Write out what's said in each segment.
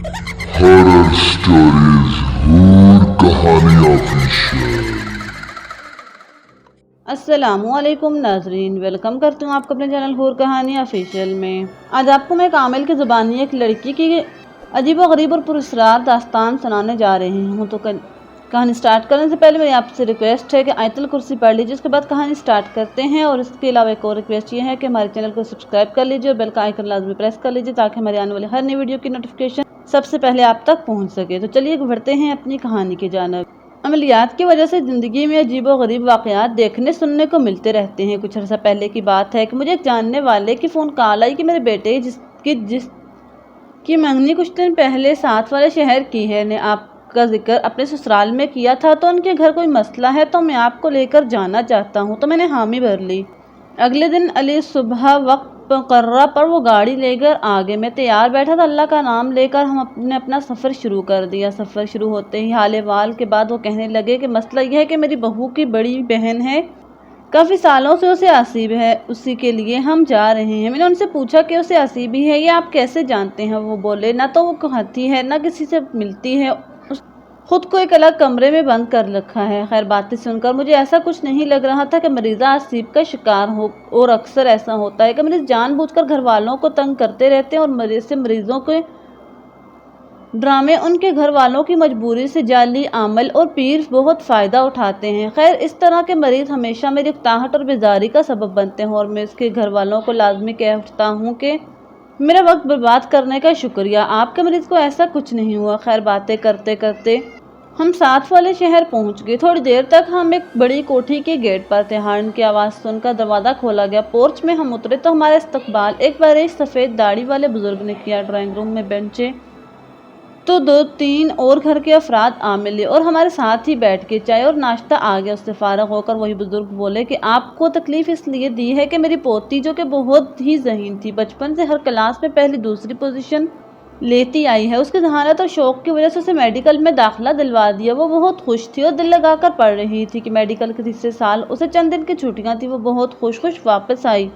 Horror stories हूर कहानी official. अस्सलामुअलैकुम नाजरीन, वेलकम करती हूँ आपको अपने चैनल हूर कहानी ऑफिशियल में। आज आपको मैं कामिल की ज़ुबानी एक लड़की की अजीब व गरीब और पुरस्रार दास्तान सुनाने जा रही हूँ। तो कहानी स्टार्ट करने से पहले मेरी आपसे रिक्वेस्ट है कि आयतुल कुर्सी पढ़ लीजिए, उसके बाद कहानी स्टार्ट करते हैं। और इसके अलावा एक और रिक्वेस्ट ये है कि हमारे चैनल को सब्सक्राइब कर लीजिए और बेल का आइकन लाजमी प्रेस कर लीजिए ताकि हमारे आने वाली हर नई वीडियो की नोटिफिकेशन सबसे पहले आप तक पहुँच सके। तो चलिए बढ़ते हैं अपनी कहानी की जानिब। अमलियात की वजह से ज़िंदगी में अजीब व गरीब वाक़यात देखने सुनने को मिलते रहते हैं। कुछ अर्सा पहले की बात है कि मुझे एक जानने वाले की फ़ोन कॉल आई कि मेरे बेटे जिसकी मंगनी कुछ दिन पहले साथ वाले शहर की है ने आपका जिक्र अपने ससुराल में किया था, तो उनके घर कोई मसला है तो मैं आपको लेकर जाना चाहता हूँ। तो मैंने हामी भर ली। अगले दिन अली सुबह वक्त मुकर्रर पर वो गाड़ी लेकर आ गए। मैं तैयार बैठा था। अल्लाह का नाम लेकर हमने अपना सफ़र शुरू कर दिया। सफ़र शुरू होते ही हाल वाल के बाद वो कहने लगे कि मसला यह है कि मेरी बहू की बड़ी बहन है, काफ़ी सालों से उसे असीब है, उसी के लिए हम जा रहे हैं। मैंने उनसे पूछा कि उसे असीबी है, ये आप कैसे जानते हैं? वो बोले ना तो वो कहती है ना किसी से मिलती है, खुद को एक अलग कमरे में बंद कर रखा है। खैर बातें सुनकर मुझे ऐसा कुछ नहीं लग रहा था कि मरीज़ा असीब का शिकार हो। और अक्सर ऐसा होता है कि मरीज़ जानबूझकर घर वालों को तंग करते रहते हैं और मरीज़ों के ड्रामे उनके घर वालों की मजबूरी से जाली आमल और पीर बहुत फ़ायदा उठाते हैं। खैर इस तरह के मरीज़ हमेशा मेरी उकताहट और बेजारी का सबब बनते हैं और मैं इसके घर वालों को लाजमी कह उठता हूँ कि मेरा वक्त बर्बाद करने का शुक्रिया, आपके मरीज़ को ऐसा कुछ नहीं हुआ। खैर बातें करते करते हम साथ वाले शहर पहुंच गए। थोड़ी देर तक हम एक बड़ी कोठी के गेट पर थे। हॉर्न की आवाज़ सुनकर दरवाज़ा खोला गया। पोर्च में हम उतरे तो हमारा इस्तकबाल एक बार सफ़ेद दाढ़ी वाले बुजुर्ग ने किया। ड्राइंग रूम में बेंचे तो दो तीन और घर के अफराद आ मिले और हमारे साथ ही बैठ के चाय और नाश्ता आ गया। उससे फारग होकर वही बुजुर्ग बोले कि आपको तकलीफ़ इसलिए दी है कि मेरी पोती जो कि बहुत ही ज़हीन थी, बचपन से हर क्लास में पहली दूसरी पोजीशन लेती आई है, उसकी जहानत और शौक़ की वजह से उसे मेडिकल में दाखिला दिलवा दिया। वो बहुत खुश थी और दिल लगाकर पढ़ रही थी कि मेडिकल के तीसरे साल उसे चंद दिन की छुट्टियाँ थी। वो बहुत खुश वापस आई,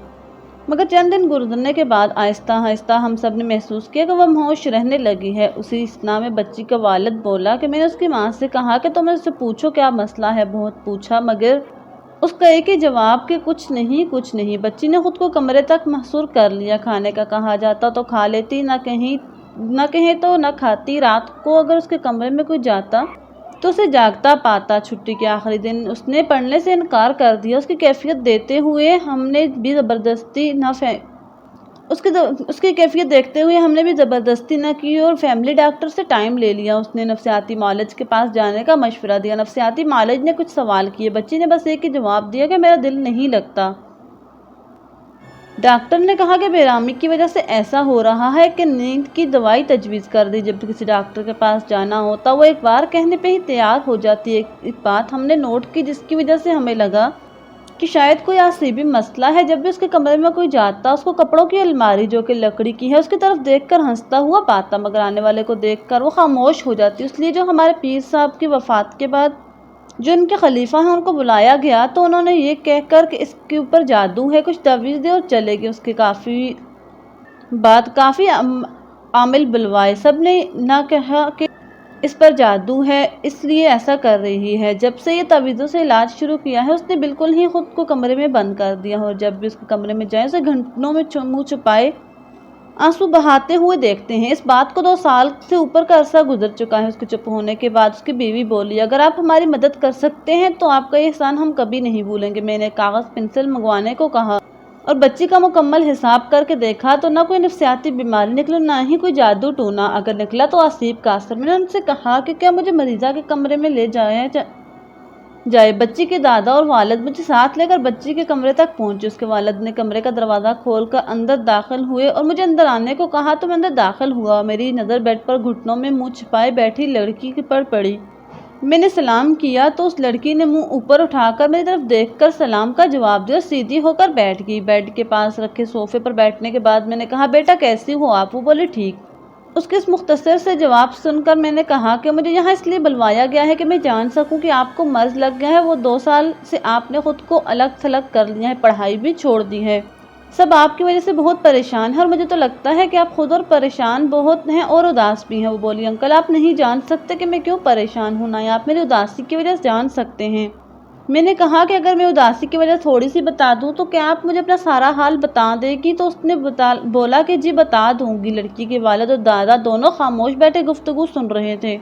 मगर चंद दिन गुजरने के बाद आहिस्ता आहिस्ता हम सब ने महसूस किया कि वह मौश रहने लगी है। उसी इस्ना में बच्ची का वालिद बोला कि मैंने उसकी माँ से कहा कि तुम उससे पूछो क्या मसला है। बहुत पूछा मगर उसका एक ही जवाब कि कुछ नहीं। बच्ची ने खुद को कमरे तक महसूर कर लिया। खाने का कहा जाता तो खा लेती, ना कहे तो न खाती। रात को अगर उसके कमरे में कोई जाता तो उसे जागता पाता। छुट्टी के आखिरी दिन उसने पढ़ने से इनकार कर दिया। उसकी कैफियत देखते हुए हमने भी ज़बरदस्ती न की और फैमिली डॉक्टर से टाइम ले लिया। उसने नफ्सियाती मालिज के पास जाने का मशवरा दिया। नफ्सियाती मालिज ने कुछ सवाल किए। बच्ची ने बस एक ही जवाब दिया कि मेरा दिल नहीं लगता। डॉक्टर ने कहा कि बेरामी की वजह से ऐसा हो रहा है कि नींद की दवाई तजवीज़ कर दी। जब किसी डॉक्टर के पास जाना होता वो एक बार कहने पे ही तैयार हो जाती है। एक बात हमने नोट की जिसकी वजह से हमें लगा कि शायद कोई असीबी मसला है। जब भी उसके कमरे में कोई जाता उसको कपड़ों की अलमारी जो कि लकड़ी की है उसकी तरफ देखकर हंसता हुआ पाता, मगर आने वाले को देखकर वो खामोश हो जाती। इसलिए जो हमारे पीर साहब की वफ़ात के बाद जो उनके खलीफा हैं उनको बुलाया गया तो उन्होंने ये कहकर कि इसके ऊपर जादू है, कुछ तवीज़ दे और चले गए। उसके काफ़ी आमिल बुलवाए। सब ने ना कहा कि इस पर जादू है इसलिए ऐसा कर रही है। जब से ये तवीज़ों से इलाज शुरू किया है उसने बिल्कुल ही खुद को कमरे में बंद कर दिया और जब भी उसके कमरे में जाए उसे घंटों में मुँह छुपाए आंसू बहाते हुए देखते हैं। इस बात को 2 साल से ऊपर का अरसा गुजर चुका है। उसके चुप होने के बाद उसकी बीवी बोली, अगर आप हमारी मदद कर सकते हैं तो आपका एहसान हम कभी नहीं भूलेंगे। मैंने कागज़ पेंसिल मंगवाने को कहा और बच्ची का मुकम्मल हिसाब करके देखा तो ना कोई नफ्सियाती बीमारी निकली, ना ही कोई जादू टूना। अगर निकला तो असीब का असर। मैंने उनसे कहा कि क्या मुझे मरीज़ा के कमरे में ले जाए। बच्ची के दादा और वालिद मुझे साथ लेकर बच्ची के कमरे तक पहुंचे। उसके वालिद ने कमरे का दरवाज़ा खोलकर अंदर दाखिल हुए और मुझे अंदर आने को कहा तो मैं अंदर दाखिल हुआ। मेरी नज़र बेड पर घुटनों में मुंह छिपाए बैठी लड़की पर पड़ी। मैंने सलाम किया तो उस लड़की ने मुंह ऊपर उठाकर मेरी तरफ देखकर सलाम का जवाब दिया, सीधी होकर बैठ गई। बेड के पास रखे सोफे पर बैठने के बाद मैंने कहा, बेटा कैसी हो आप? वो बोली ठीक। उसके इस मुख्तसर से जवाब सुनकर मैंने कहा कि मुझे यहाँ इसलिए बुलवाया गया है कि मैं जान सकूं कि आपको मर्ज़ लग गया है। वो 2 साल से आपने खुद को अलग थलग कर लिया है, पढ़ाई भी छोड़ दी है। सब आपकी वजह से बहुत परेशान है और मुझे तो लगता है कि आप खुद और परेशान बहुत हैं और उदास भी हैं। वो बोली, अंकल आप नहीं जान सकते कि मैं क्यों परेशान हूँ, ना ही आप मेरी उदासी की वजह जान सकते हैं। मैंने कहा कि अगर मैं उदासी की वजह थोड़ी सी बता दूं तो क्या आप मुझे अपना सारा हाल बता देगी? तो उसने बोला कि जी बता दूंगी। लड़की के वालिद और दादा दोनों खामोश बैठे गुफ्तगू सुन रहे थे।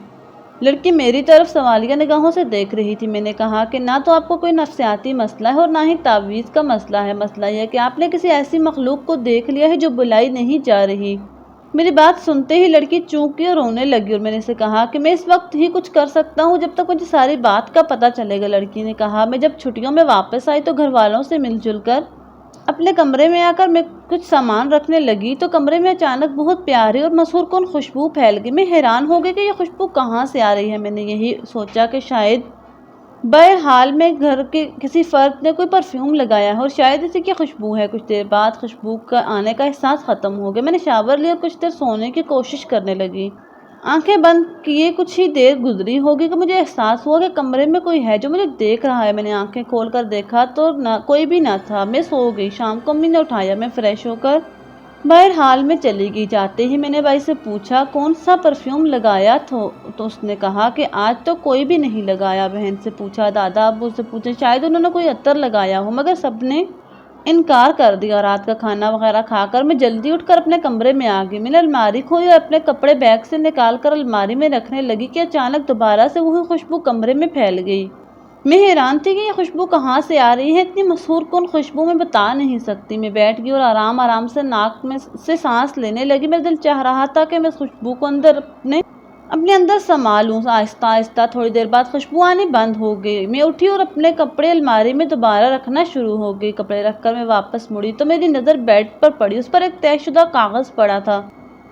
लड़की मेरी तरफ सवालिया निगाहों से देख रही थी। मैंने कहा कि ना तो आपको कोई नफ्सियाती मसला है और ना ही तावीज़ का मसला है। मसला यह है कि आपने किसी ऐसी मखलूक को देख लिया है जो बुलाई नहीं जा रही। मेरी बात सुनते ही लड़की चूंकि और रोने लगी और मैंने से कहा कि मैं इस वक्त ही कुछ कर सकता हूँ जब तक मुझे सारी बात का पता चलेगा। लड़की ने कहा, मैं जब छुट्टियों में वापस आई तो घर वालों से मिलजुल कर अपने कमरे में आकर मैं कुछ सामान रखने लगी तो कमरे में अचानक बहुत प्यारी और मशहूर कौन खुशबू फैल गई। मैं हैरान हो गई कि ये खुशबू कहाँ से आ रही है। मैंने यही सोचा कि शायद बहरहाल में घर के किसी फर्द ने कोई परफ्यूम लगाया है और शायद इसी की खुशबू है। कुछ देर बाद खुशबू का आने का एहसास ख़त्म हो गया। मैंने शावर लिया और कुछ देर सोने की कोशिश करने लगी। आंखें बंद किए कुछ ही देर गुजरी होगी कि मुझे एहसास हुआ कि कमरे में कोई है जो मुझे देख रहा है। मैंने आंखें खोलकर देखा तो कोई भी ना था। मैं सो गई। शाम को अम्मी ने उठाया। मैं फ्रेश होकर बहरहाल में चली गई। जाते ही मैंने भाई से पूछा, कौन सा परफ्यूम लगाया तो उसने कहा कि आज तो कोई भी नहीं लगाया। बहन से पूछा, दादा अब्बू से पूछे, शायद उन्होंने कोई अत्तर लगाया हो, मगर सबने इनकार कर दिया। रात का खाना वगैरह खाकर मैं जल्दी उठकर अपने कमरे में आ गई। मैंने अलमारी खोली और अपने कपड़े बैग से निकाल कर अलमारी में रखने लगी कि अचानक दोबारा से वही खुशबू कमरे में फैल गई। मैं हैरान थी कि ये खुशबू कहाँ से आ रही है। इतनी मशहूर कौन खुशबू मैं बता नहीं सकती। मैं बैठ गई और आराम आराम से नाक में से सांस लेने लगी। मेरा दिल चाह रहा था कि मैं खुशबू को अपने अंदर समा लूँ। आहिस्ता आहिस्ता थोड़ी देर बाद खुशबू आनी बंद हो गई। मैं उठी और अपने कपड़े अलमारी में दोबारा रखना शुरू हो गई। कपड़े रखकर मैं वापस मुड़ी तो मेरी नज़र बेड पर पड़ी। उस पर एक तयशुदा कागज़ पड़ा था।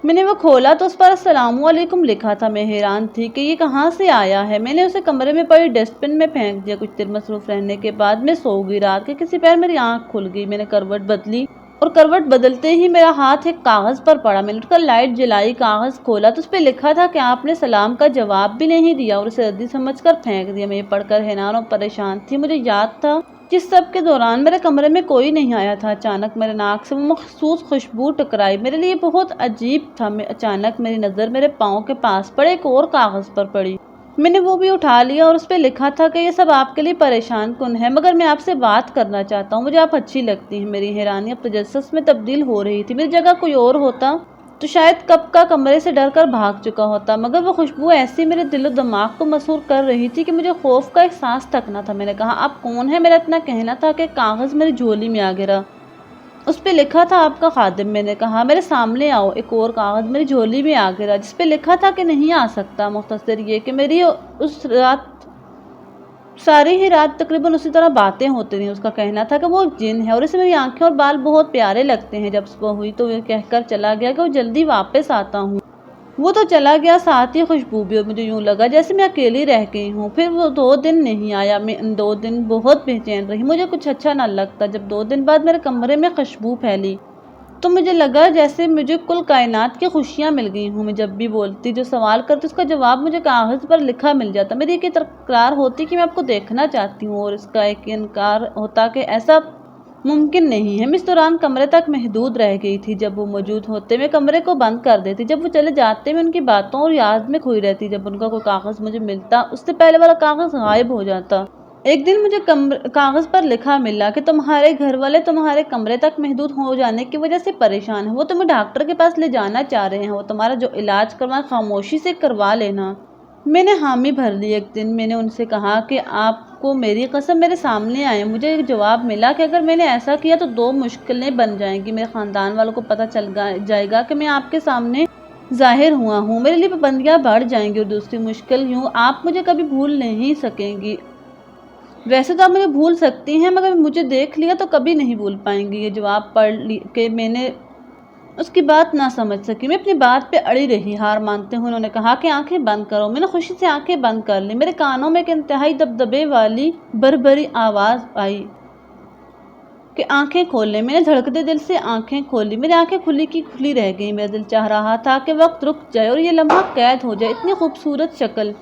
मैंने वो खोला तो उस पर अस्सलामुअलैकुम लिखा था। मैं हैरान थी कि ये कहाँ से आया है। मैंने उसे कमरे में पड़ी डस्टबिन में फेंक दिया। कुछ देर मसरूफ़ रहने के बाद मैं सो गई। रात के किसी पैर मेरी आँख खुल गई। मैंने करवट बदली और करवट बदलते ही मेरा हाथ एक कागज़ पर पड़ा। मैंने उठकर लाइट जलाई, कागज़ खोला तो उस पर लिखा था कि आपने सलाम का जवाब भी नहीं दिया और उसे रद्दी समझकर फेंक दिया। मैं ये पढ़कर हैरान और परेशान थी। मुझे याद था कि सब के दौरान मेरे कमरे में कोई नहीं आया था। अचानक मेरे नाक से वो मखसूस खुशबू टकराई। मेरे लिए बहुत अजीब था। अचानक मेरी नज़र मेरे पाँव के पास पड़े एक और कागज़ पर पड़ी। मैंने वो भी उठा लिया और उस पर लिखा था कि ये सब आपके लिए परेशान कुन है, मगर मैं आपसे बात करना चाहता हूँ। मुझे आप अच्छी लगती हैं। मेरी हैरानी अब तजस्सुस में तब्दील हो रही थी। मेरी जगह कोई और होता तो शायद कब का कमरे से डर कर भाग चुका होता, मगर वो खुशबू ऐसी मेरे दिल और दिमाग को मसरूर कर रही थी कि मुझे खौफ का एहसास तक न था। मैंने कहा, आप कौन है? मेरा इतना कहना था कि कागज़ मेरी झोली में आ गिरा। उस पे लिखा था आपका खादिम। मैंने कहा, मेरे सामने आओ। एक और कागज़ मेरी झोली में आ गिरा जिस पे लिखा था कि नहीं आ सकता। मुख्तसर ये कि मेरी उस रात सारी ही रात तकरीबन उसी तरह बातें होती रहीं। उसका कहना था कि वो एक जिन है और इसे मेरी आंखें और बाल बहुत प्यारे लगते हैं। जब सुबह हुई तो वो कहकर चला गया कि वो जल्दी वापस आता हूँ। वो तो चला गया, साथ ही खुशबू भी, और मुझे यूँ लगा जैसे मैं अकेली रह गई हूँ। फिर वो 2 दिन नहीं आया। मैं इन 2 दिन बहुत बेचैन रही। मुझे कुछ अच्छा ना लगता। जब 2 दिन बाद मेरे कमरे में खुशबू फैली तो मुझे लगा जैसे मुझे कुल कायनात की खुशियाँ मिल गई हूँ। मैं जब भी बोलती, जो सवाल करती, उसका जवाब मुझे कागज़ पर लिखा मिल जाता। मेरी एक तकरार होती कि मैं आपको देखना चाहती हूँ और इसका एक इनकार होता कि ऐसा मुमकिन नहीं है। मैं इस दौरान कमरे तक महदूद रह गई थी। जब वो मौजूद होते मैं कमरे को बंद कर देती। जब वो चले जाते मैं उनकी बातों और याद में खोई रहती। जब उनका कोई कागज़ मुझे मिलता उससे पहले वाला कागज़ गायब हो जाता। एक दिन मुझे कागज़ पर लिखा मिला कि तुम्हारे घर वाले तुम्हारे कमरे तक महदूद हो जाने की वजह से परेशान है। वो तुम्हें डॉक्टर के पास ले जाना चाह रहे हैं। वो तुम्हारा जो इलाज करवाना खामोशी से करवा लेना। मैंने हामी भर ली। एक दिन मैंने उनसे कहा कि आपको मेरी कसम मेरे सामने आए। मुझे एक जवाब मिला कि अगर मैंने ऐसा किया तो 2 मुश्किलें बन जाएंगी। मेरे ख़ानदान वालों को पता चल जाएगा कि मैं आपके सामने ज़ाहिर हुआ हूँ। मेरे लिए पाबंदियाँ बढ़ जाएंगी और दूसरी मुश्किल यूँ, आप मुझे कभी भूल नहीं सकेंगी। वैसे तो आप मुझे भूल सकती हैं, मगर मुझे देख लिया तो कभी नहीं भूल पाएंगी। ये जवाब पढ़ के मैंने उसकी बात ना समझ सकी। मैं अपनी बात पे अड़ी रही। हार मानते हुए उन्होंने कहा कि आंखें बंद करो। मैंने खुशी से आंखें बंद कर ली। मेरे कानों में एक इंतहाई दबदबे वाली भरभरी आवाज़ आई कि आंखें खोल लें। मैंने धड़कते दिल से आंखें खोली। मेरी आंखें खुली की खुली रह गई। मेरा दिल चाह रहा था कि वक्त रुक जाए और ये लम्हा कैद हो जाए। इतनी खूबसूरत शक्ल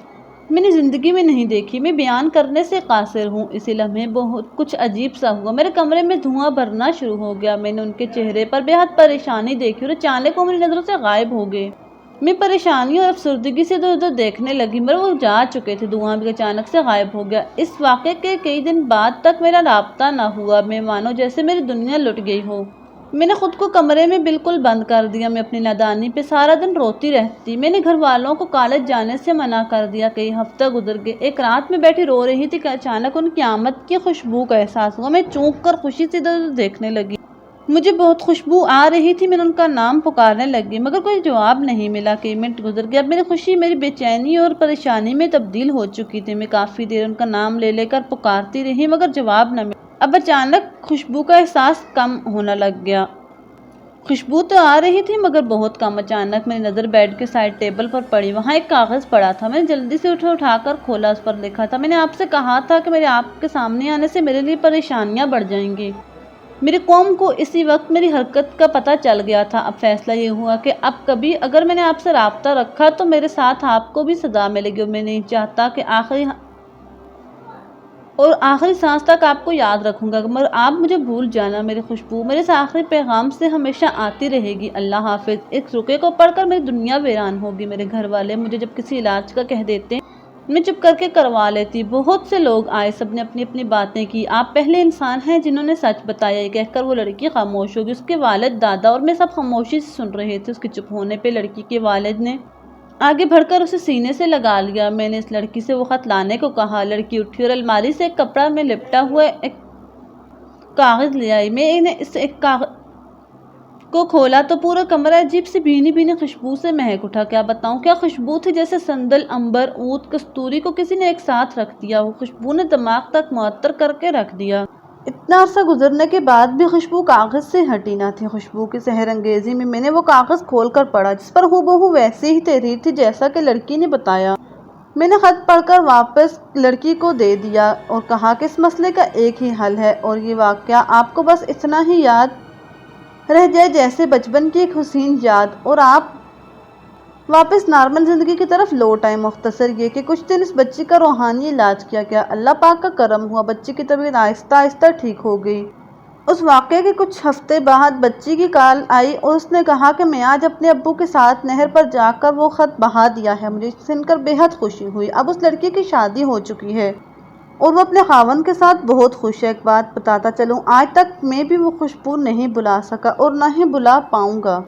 میں نے زندگی میں نہیں دیکھی، میں بیان کرنے سے قاصر ہوں۔ اسی لمحے بہت کچھ عجیب سا ہوا، میرے کمرے میں دھواں بھرنا شروع ہو گیا۔ میں نے ان کے چہرے پر بے حد پریشانی دیکھی اور اچانک وہ میری نظروں سے غائب ہو گئے۔ میں پریشانی اور افسردگی سے ادھر ادھر دیکھنے لگی مگر وہ جا چکے تھے، دھواں بھی اچانک سے غائب ہو گیا۔ اس واقعے کے کئی دن بعد تک میرا رابطہ نہ ہوا، میں مانو جیسے میری دنیا لٹ گئی ہو۔ میں نے خود کو کمرے میں بالکل بند کر دیا، میں اپنی نادانی پہ سارا دن روتی رہتی۔ میں نے گھر والوں کو کالج جانے سے منع کر دیا۔ کئی ہفتہ گزر گئے، ایک رات میں بیٹھی رو رہی تھی کہ اچانک ان کی آمد کی خوشبو کا احساس ہوا۔ میں چونک کر خوشی سے ادھر ادھر دیکھنے لگی، مجھے بہت خوشبو آ رہی تھی۔ میں نے ان کا نام پکارنے لگی مگر کوئی جواب نہیں ملا۔ کئی منٹ گزر گئے، اب میری خوشی میری بے چینی اور پریشانی میں تبدیل ہو چکی تھی۔ میں کافی دیر ان کا نام لے لے کر پکارتی رہی مگر جواب نہ ملا۔ اب اچانک خوشبو کا احساس کم ہونے لگ گیا۔ خوشبو تو آ رہی تھی مگر بہت کم۔ اچانک میری نظر بیڈ کے سائڈ ٹیبل پر پڑی، وہاں ایک کاغذ پڑا تھا۔ میں نے جلدی سے اٹھا کر کھولا، اس پر لکھا تھا، میں نے آپ سے کہا تھا کہ میرے آپ کے سامنے آنے سے میرے لیے پریشانیاں بڑھ جائیں گی۔ میری قوم کو اسی وقت میری حرکت کا پتہ چل گیا تھا۔ اب فیصلہ یہ ہوا کہ اب کبھی اگر میں نے آپ سے رابطہ رکھا تو میرے ساتھ آپ کو بھی سزا ملے گی، اور میں نہیں چاہتا کہ آخری سانس تک آپ کو یاد رکھوں گا، مگر آپ مجھے بھول جانا۔ میری خوشبو میرے سے آخری پیغام سے ہمیشہ آتی رہے گی، اللہ حافظ۔ اس رقعے کو پڑھ کر میری دنیا ویران ہوگی۔ میرے گھر والے مجھے جب کسی علاج کا کہہ دیتے میں چپ کر کے کروا لیتی۔ بہت سے لوگ آئے، سب نے اپنی اپنی باتیں کی۔ آپ پہلے انسان ہیں جنہوں نے سچ بتایا۔ یہ کہہ کر وہ لڑکی خاموش ہوگی۔ اس کے والد، دادا اور میں سب خاموشی سے سن رہے تھے۔ اس کے چپ ہونے پہ لڑکی کے والد نے آگے بڑھ کر اسے سینے سے لگا لیا۔ میں نے اس لڑکی سے وہ خط لانے کو کہا۔ لڑکی اٹھی اور الماری سے ایک کپڑا میں لپٹا ہوا ایک کاغذ لے آئی۔ میں نے اس ایک کاغذ کو کھولا تو پورا کمرہ عجیب سی بھینی بھینی خوشبو سے مہک اٹھا۔ کیا بتاؤں کیا خوشبو تھی، جیسے سندل، عنبر، عود، کستوری کو کسی نے ایک ساتھ رکھ دیا ہو۔ خوشبو نے دماغ تک معطر کر کے رکھ دیا۔ اتنا عرصہ گزرنے کے بعد بھی خوشبو کاغذ سے ہٹی نہ تھی۔ خوشبو کی سحر انگیزی میں نے وہ کاغذ کھول کر پڑھا، جس پر ہو ویسی ہی تحریر تھی جیسا کہ لڑکی نے بتایا۔ میں نے خط پڑھ کر واپس لڑکی کو دے دیا اور کہا کہ اس مسئلے کا ایک ہی حل ہے، اور یہ واقعہ آپ کو بس اتنا ہی یاد رہ جائے جیسے بچپن کی ایک حسین یاد، اور آپ واپس نارمل زندگی کی طرف لوٹ آئے۔ مختصر یہ کہ کچھ دن اس بچی کا روحانی علاج کیا گیا۔ اللہ پاک کا کرم ہوا، بچی کی طبیعت آہستہ آہستہ ٹھیک ہو گئی۔ اس واقعے کے کچھ ہفتے بعد بچی کی کال آئی اور اس نے کہا کہ میں آج اپنے ابو کے ساتھ نہر پر جا کر وہ خط بہا دیا ہے۔ مجھے سن کر بے حد خوشی ہوئی۔ اب اس لڑکی کی شادی ہو چکی ہے اور وہ اپنے خاوند کے ساتھ بہت خوش ہے۔ ایک بات بتاتا چلوں، آج تک میں بھی وہ خوشبو نہیں بھلا سکا اور نہ ہی بھلا پاؤں گا۔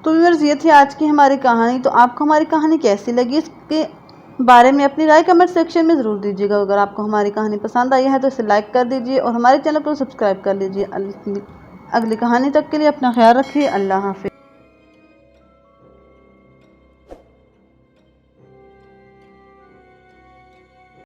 تو ویورز، یہ تھی آج کی ہماری کہانی۔ تو آپ کو ہماری کہانی کیسی لگی، اس کے بارے میں اپنی رائے کمنٹ سیکشن میں ضرور دیجیے گا۔ اگر آپ کو ہماری کہانی پسند آئی ہے تو اسے لائک کر دیجیے اور ہمارے چینل کو سبسکرائب کر لیجیے۔ اگلی کہانی تک کے لیے اپنا خیال رکھیے۔ اللہ حافظ۔